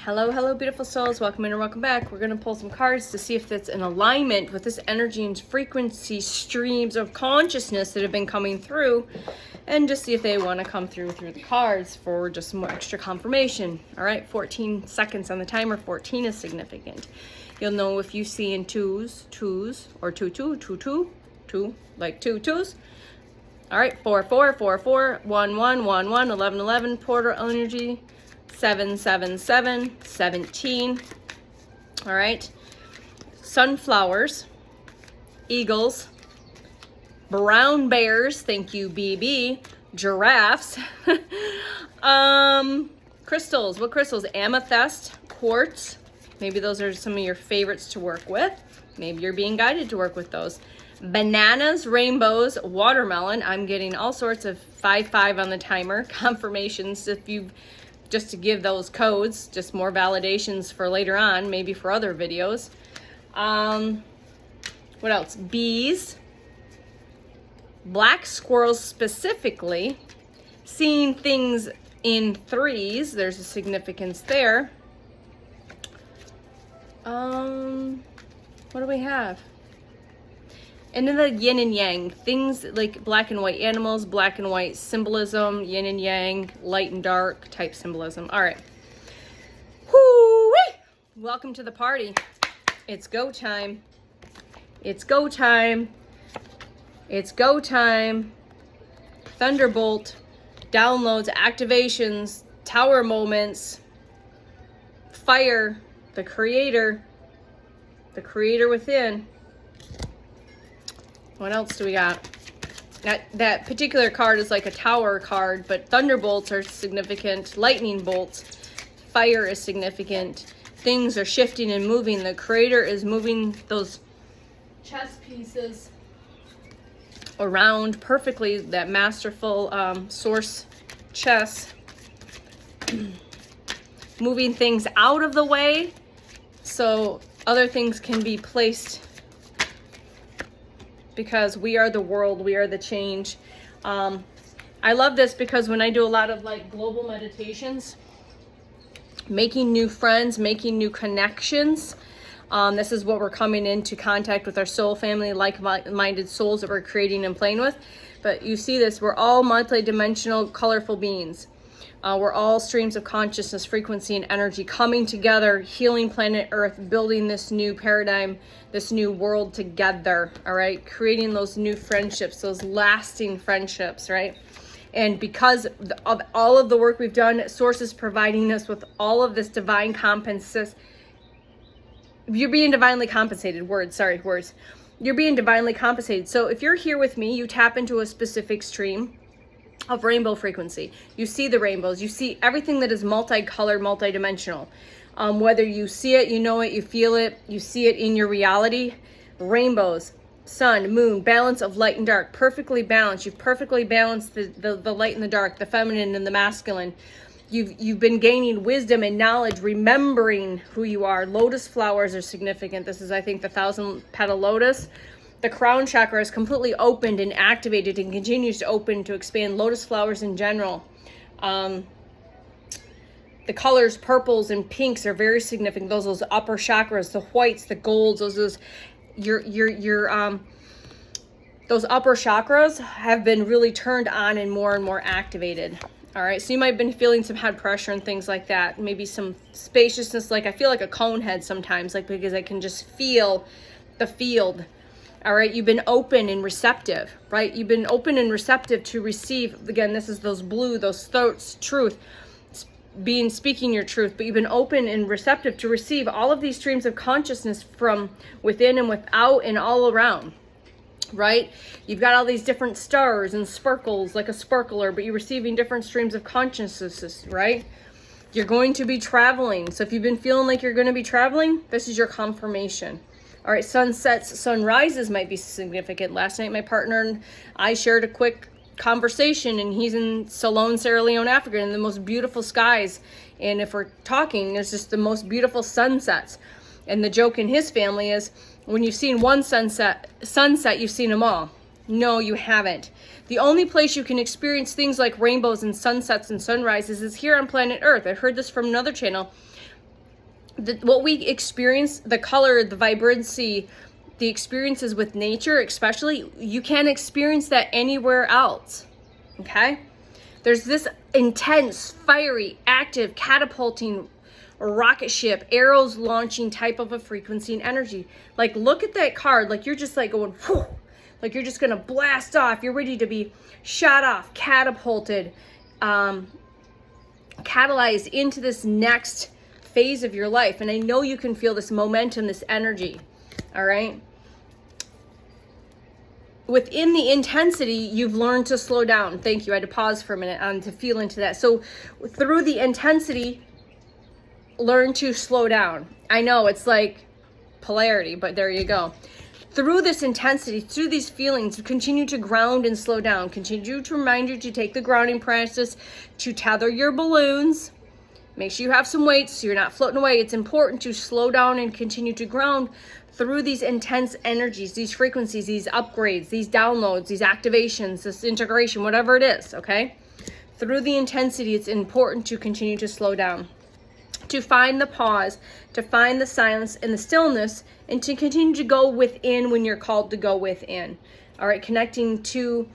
Hello, beautiful souls. Welcome in or welcome back. We're going to pull some cards to see if that's in alignment with this energy and frequency streams of consciousness that have been coming through, and just see if they want to come through the cards for just some more extra confirmation. All right, 14 seconds on the timer. 14 is significant. You'll know if you see in twos, or two, like two twos. All right, 4, 4, 4, 4, 1, 1, 1, 1, 11, 11, portal energy. 7, 7, 7, 17. All right. Sunflowers, eagles, brown bears. Thank you, BB. Giraffes. Crystals. What crystals? Amethyst, quartz. Maybe those are some of your favorites to work with. Maybe you're being guided to work with those. Bananas, rainbows, watermelon. I'm getting all sorts of 5-5 on the timer. Confirmations if you've just to give those codes, just more validations for later on, maybe for other videos. What else? Bees, black squirrels specifically, seeing things in threes, there's a significance there. What do we have? And then the yin and yang, things like black and white animals, black and white symbolism, yin and yang, light and dark type symbolism. All right. Whoo-wee! Welcome to the party. It's go time. It's go time. It's go time. Thunderbolt, downloads, activations, tower moments, fire, the creator within. What else do we got? That particular card is like a tower card, but thunderbolts are significant. Lightning bolts. Fire is significant. Things are shifting and moving. The creator is moving those chess pieces around perfectly. That masterful source chess. Moving things out of the way so other things can be placed, because we are the world, we are the change. I love this because when I do a lot of like global meditations, making new friends, making new connections, this is what we're coming into contact with our soul family, like-minded souls that we're creating and playing with. But you see this, we're all multi-dimensional, colorful beings. We're all streams of consciousness, frequency, and energy coming together, healing planet Earth, building this new paradigm, this new world together, all right? Creating those new friendships, those lasting friendships, right? And because of all of the work we've done, Source is providing us with all of this divine compensation. You're being divinely compensated. Words. You're being divinely compensated. So if you're here with me, you tap into a specific stream of rainbow frequency. You see the rainbows. You see everything that is multicolored, multidimensional. Whether you see it, you know it, you feel it, you see it in your reality. Rainbows, sun, moon, balance of light and dark, perfectly balanced. You've perfectly balanced the light and the dark, the feminine and the masculine. You've been gaining wisdom and knowledge, remembering who you are. Lotus flowers are significant. This is, I think, the 1,000-petal lotus. The crown chakra is completely opened and activated and continues to open to expand. Lotus flowers in general. The colors, purples and pinks, are very significant. Those upper chakras, the whites, the golds, those upper chakras have been really turned on and more activated. All right, so you might have been feeling some head pressure and things like that. Maybe some spaciousness, like I feel like a cone head sometimes, like because I can just feel the field. All right, you've been open and receptive, right? You've been open and receptive to receive. Again, this is those blue, those thoughts, truth, speaking your truth. But you've been open and receptive to receive all of these streams of consciousness from within and without and all around, right? You've got all these different stars and sparkles, like a sparkler, but you're receiving different streams of consciousness, right? You're going to be traveling. So if you've been feeling like you're going to be traveling, this is your confirmation. All right, sunsets, sunrises might be significant. Last night, my partner and I shared a quick conversation, and he's in Ceylon, Sierra Leone, Africa, in the most beautiful skies. And if we're talking, there's just the most beautiful sunsets. And the joke in his family is, when you've seen one sunset, you've seen them all. No, you haven't. The only place you can experience things like rainbows and sunsets and sunrises is here on planet Earth. I heard this from another channel. what we experience, the color, the vibrancy, the experiences with nature, especially, you can't experience that anywhere else. Okay? There's this intense, fiery, active, catapulting, rocket ship, arrows launching type of a frequency and energy. Like, look at that card. Like, you're just like going, whew, like you're just gonna blast off. You're ready to be shot off, catapulted, catalyzed into this next phase of your life. And I know you can feel this momentum, this energy. All right. Within the intensity, you've learned to slow down. Thank you. I had to pause for a minute to feel into that. So through the intensity, learn to slow down. I know it's like polarity, but there you go. Through this intensity, through these feelings, continue to ground and slow down. Continue to remind you to take the grounding practice, to tether your balloons. Make sure you have some weights so you're not floating away. It's important to slow down and continue to ground through these intense energies, these frequencies, these upgrades, these downloads, these activations, this integration, whatever it is, okay? Through the intensity, it's important to continue to slow down, to find the pause, to find the silence and the stillness, and to continue to go within when you're called to go within. All right, connecting to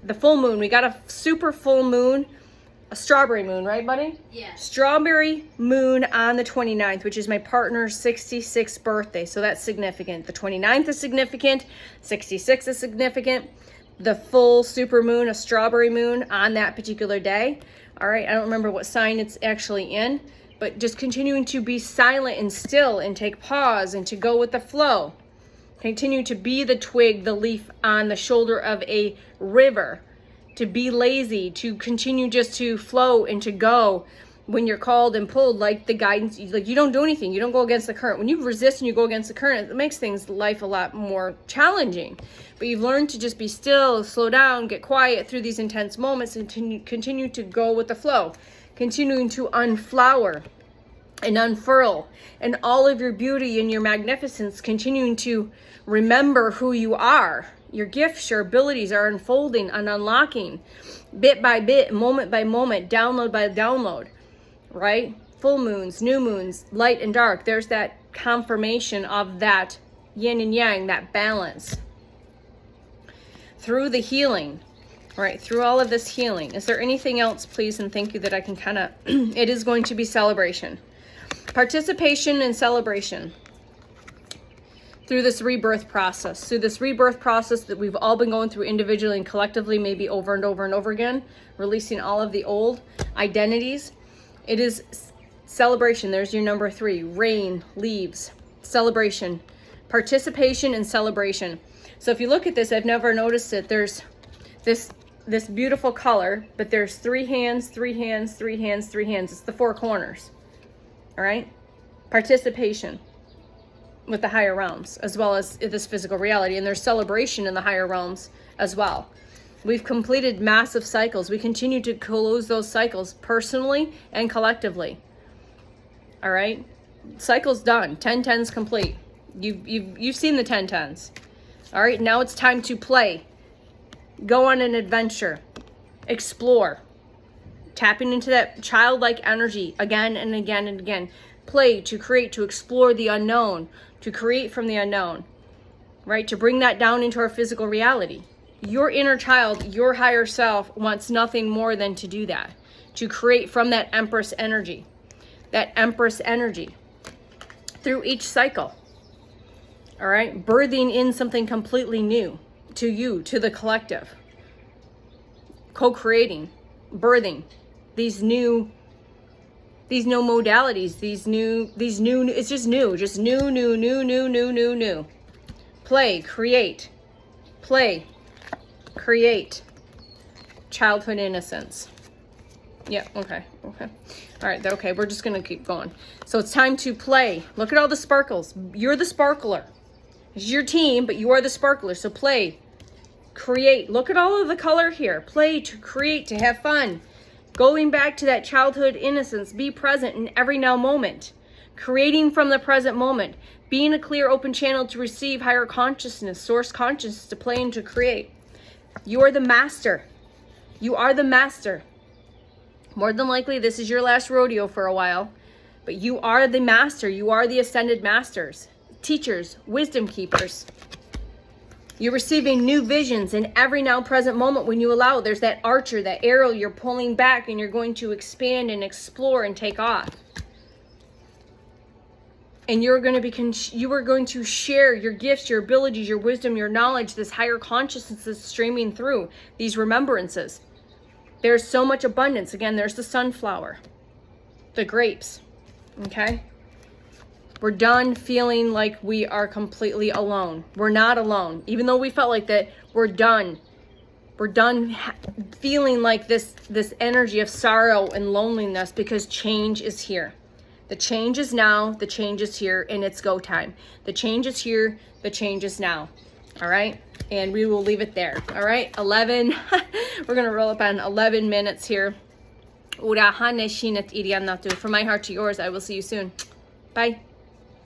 the full moon. We got a super full moon, a strawberry moon, right, buddy? Yeah. Strawberry moon on the 29th, which is my partner's 66th birthday. So that's significant. The 29th is significant. 66 is significant. The full super moon, a strawberry moon on that particular day. All right, I don't remember what sign it's actually in, but just continuing to be silent and still and take pause and to go with the flow. Continue to be the twig, the leaf on the shoulder of a river. To be lazy, to continue just to flow and to go when you're called and pulled, like the guidance, like you don't do anything, you don't go against the current. When you resist and you go against the current, it makes life a lot more challenging. But you've learned to just be still, slow down, get quiet through these intense moments and continue to go with the flow, continuing to unflower and unfurl and all of your beauty and your magnificence, continuing to remember who you are. Your gifts, your abilities are unfolding and unlocking bit by bit, moment by moment, download by download, right? Full moons, new moons, light and dark. There's that confirmation of that yin and yang, that balance. Through the healing, right? Through all of this healing. Is there anything else, please, and thank you, that I can kind of, it is going to be celebration. Participation and celebration. Through this rebirth process, that we've all been going through individually and collectively, maybe over and over and over again, releasing all of the old identities. It is celebration. There's your number 3, rain, leaves, celebration, participation and celebration. So if you look at this, I've never noticed it. There's this beautiful color, but there's 3 hands, 3 hands, 3 hands, 3 hands. It's the 4 corners. All right? Participation with the higher realms, as well as this physical reality. And there's celebration in the higher realms as well. We've completed massive cycles. We continue to close those cycles personally and collectively. All right? Cycle's done. 10-10's complete. You've seen the 10-10s. All right? Now it's time to play. Go on an adventure. Explore. Tapping into that childlike energy again and again and again. Play, to create, to explore the unknown, to create from the unknown, right? To bring that down into our physical reality. Your inner child, your higher self wants nothing more than to do that, to create from that Empress energy through each cycle. All right, birthing in something completely new to you, to the collective, co-creating, birthing these new modalities, these new, it's just new. Play, create, childhood innocence. Yeah, okay. All right, okay, we're just gonna keep going. So it's time to play. Look at all the sparkles. You're the sparkler. It's your team, but you are the sparkler. So play, create. Look at all of the color here. Play, to create, to have fun. Going back to that childhood innocence, be present in every now moment. Creating from the present moment. Being a clear, open channel to receive higher consciousness, source consciousness, to play and to create. You are the master. You are the master. More than likely, this is your last rodeo for a while. But you are the master. You are the ascended masters, teachers, wisdom keepers. You're receiving new visions in every now present moment when you allow. There's that archer, that arrow you're pulling back, and you're going to expand and explore and take off. And you are going to share your gifts, your abilities, your wisdom, your knowledge, this higher consciousness is streaming through these remembrances. There's so much abundance. Again, there's the sunflower, the grapes, okay? We're done feeling like we are completely alone. We're not alone. Even though we felt like that, we're done. We're done feeling like this energy of sorrow and loneliness, because change is here. The change is now, the change is here, and it's go time. The change is here, the change is now. All right? And we will leave it there. All right? 11. We're going to roll up on 11 minutes here. From my heart to yours, I will see you soon. Bye.